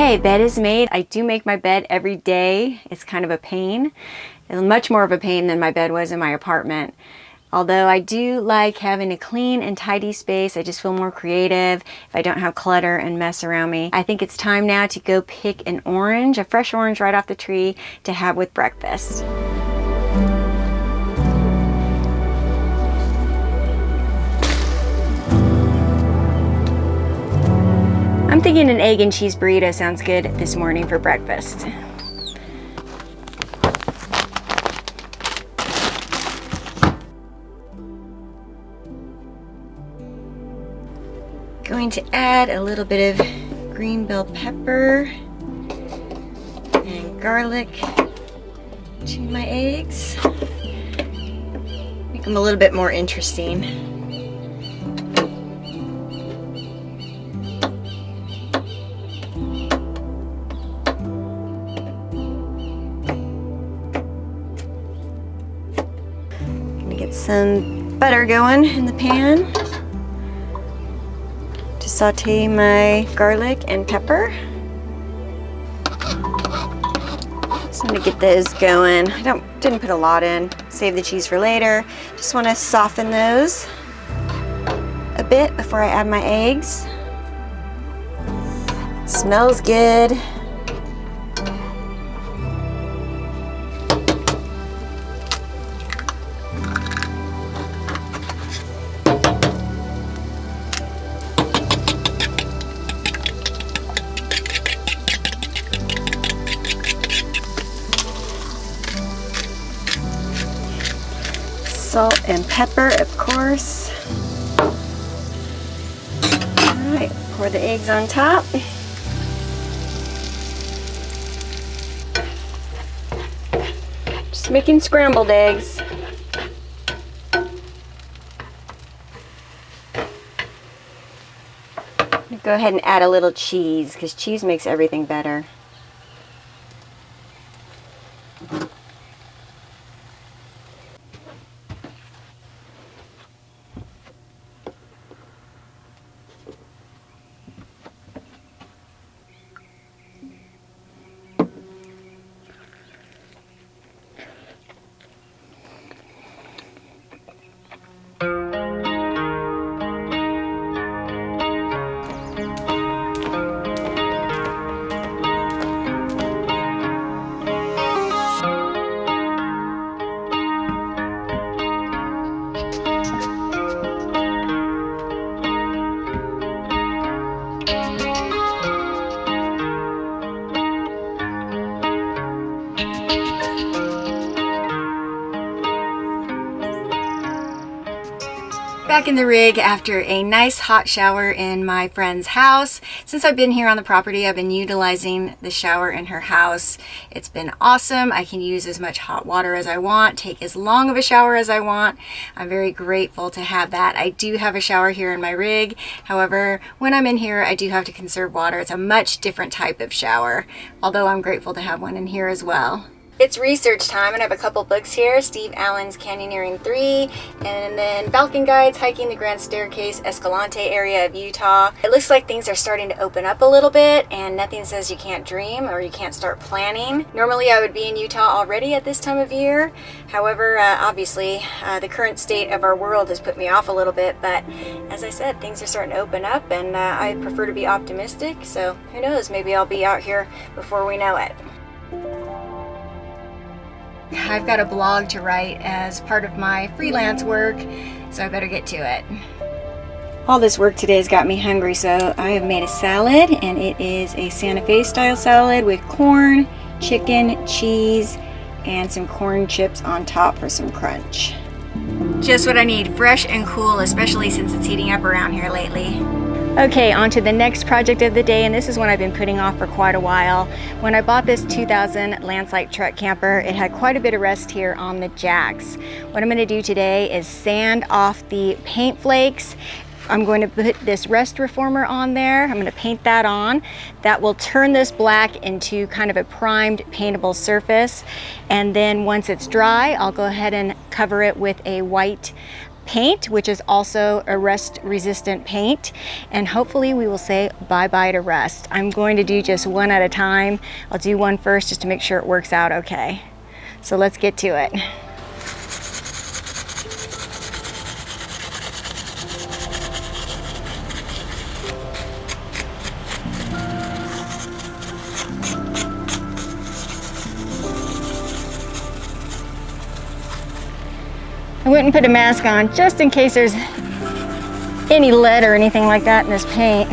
Okay, bed is made. I do make my bed every day. It's kind of a pain. It's much more of a pain than my bed was in my apartment. Although I do like having a clean and tidy space. I just feel more creative if I don't have clutter and mess around me. I think it's time now to go pick an orange, a fresh orange right off the tree to have with breakfast. I'm thinking an egg and cheese burrito sounds good this morning for breakfast. Going to add a little bit of green bell pepper and garlic to my eggs. Make them a little bit more interesting. Get some butter going in the pan to saute my garlic and pepper. So I'm gonna get those going. I didn't put a lot in. Save the cheese for later. Just want to soften those a bit before I add my eggs. Smells good. Salt and pepper, of course. All right, pour the eggs on top. Just making scrambled eggs. Go ahead and add a little cheese because cheese makes everything better. Back in the rig after a nice hot shower in my friend's house. Since I've been here on the property, I've been utilizing the shower in her house. It's been awesome. I can use as much hot water as I want, take as long of a shower as I want. I'm very grateful to have that. I do have a shower here in my rig. However, when I'm in here, I do have to conserve water. It's a much different type of shower, although I'm grateful to have one in here as well. It's research time, and I have a couple books here. Steve Allen's Canyoneering 3, and then Falcon Guides, Hiking the Grand Staircase, Escalante area of Utah. It looks like things are starting to open up a little bit, and nothing says you can't dream or you can't start planning. Normally I would be in Utah already at this time of year. However, obviously, the current state of our world has put me off a little bit, but as I said, things are starting to open up, and I prefer to be optimistic, so who knows, maybe I'll be out here before we know it. I've got a blog to write as part of my freelance work, so I better get to it. All this work today has got me hungry, so I have made a salad, and it is a Santa Fe style salad with corn, chicken, cheese, and some corn chips on top for some crunch. Just what I need, fresh and cool, especially since it's heating up around here lately. Okay, on to the next project of the day, and this is one I've been putting off for quite a while. When I bought this 2000 Landslide truck camper, it had quite a bit of rust here on the jacks. What I'm going to do today is sand off the paint flakes. I'm going to put this rust reformer on there. I'm going to paint that on. That will turn this black into kind of a primed paintable surface. And then once it's dry, I'll go ahead and cover it with a white paint, which is also a rust resistant paint, and hopefully we will say bye-bye to rust. I'm going to do just one at a time. I'll do one first just to make sure it works out okay. So let's get to it. I wouldn't put a mask on just in case there's any lead or anything like that in this paint.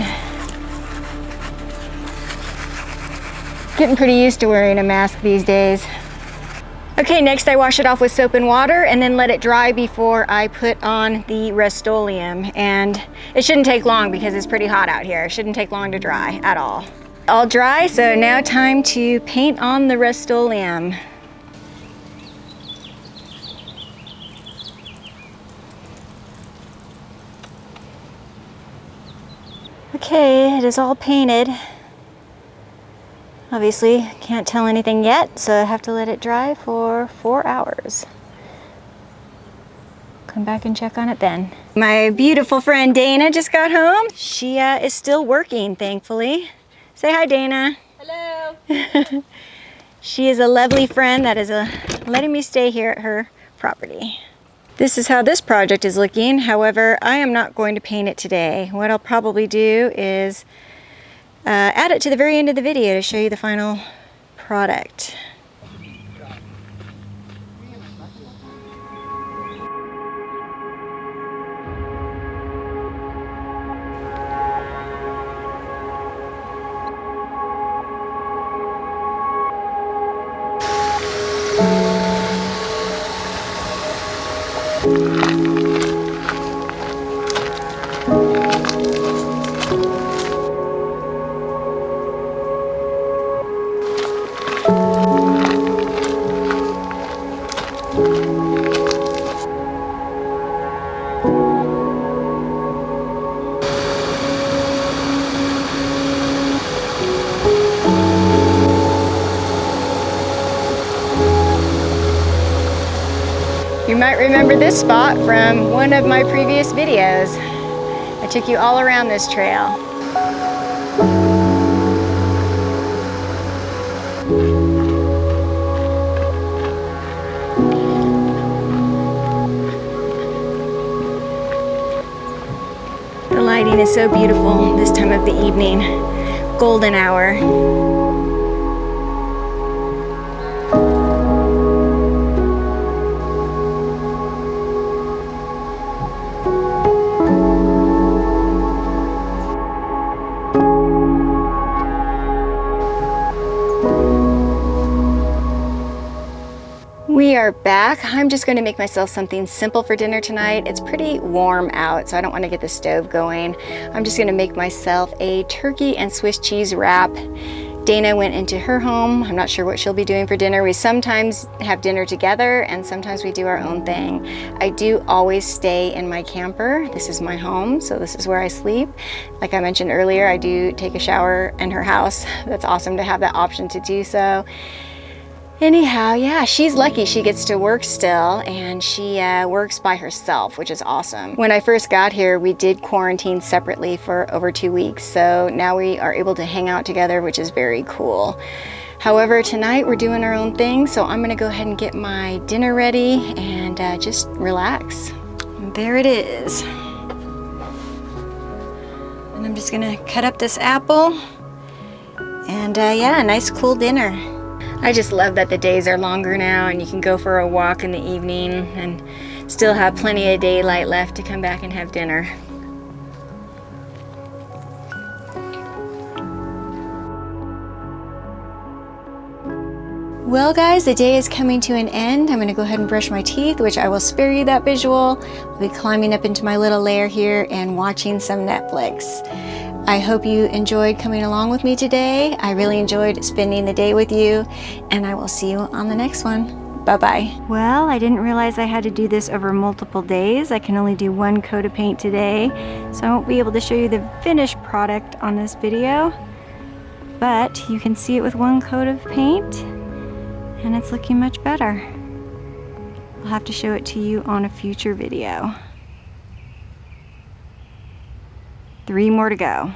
Getting pretty used to wearing a mask these days. Okay, next I wash it off with soap and water and then let it dry before I put on the Rust-Oleum. And it shouldn't take long because it's pretty hot out here. It shouldn't take long to dry at all. All dry, so now time to paint on the Rust-Oleum. Okay, it is all painted. Obviously, can't tell anything yet, so I have to let it dry for 4 hours. Come back and check on it then. My beautiful friend Dana just got home. She is still working, thankfully. Say hi, Dana. Hello. She is a lovely friend that is letting me stay here at her property. This is how this project is looking. However, I am not going to paint it today. What I'll probably do is add it to the very end of the video to show you the final product. You might remember this spot from one of my previous videos. I took you all around this trail. The lighting is so beautiful this time of the evening. Golden hour. We are back. I'm just going to make myself something simple for dinner tonight. It's pretty warm out, so I don't want to get the stove going. I'm just going to make myself a turkey and Swiss cheese wrap. Dana went into her home. I'm not sure what she'll be doing for dinner. We sometimes have dinner together and sometimes we do our own thing. I do always stay in my camper. This is my home, so this is where I sleep. Like I mentioned earlier, I do take a shower in her house. That's awesome to have that option to do so. Anyhow, yeah, she's lucky she gets to work still, and she works by herself, which is awesome. When I first got here, we did quarantine separately for over 2 weeks, so now we are able to hang out together, which is very cool. However, tonight we're doing our own thing, so I'm gonna go ahead and get my dinner ready and just relax. And there it is. And I'm just gonna cut up this apple, and yeah, a nice cool dinner. I just love that the days are longer now and you can go for a walk in the evening and still have plenty of daylight left to come back and have dinner. Well guys, the day is coming to an end. I'm gonna go ahead and brush my teeth, which I will spare you that visual. I'll be climbing up into my little lair here and watching some Netflix. I hope you enjoyed coming along with me today. I really enjoyed spending the day with you, and I will see you on the next one. Bye-bye. Well, I didn't realize I had to do this over multiple days. I can only do one coat of paint today, so I won't be able to show you the finished product on this video, but you can see it with one coat of paint, and it's looking much better. I'll have to show it to you on a future video. 3 more to go.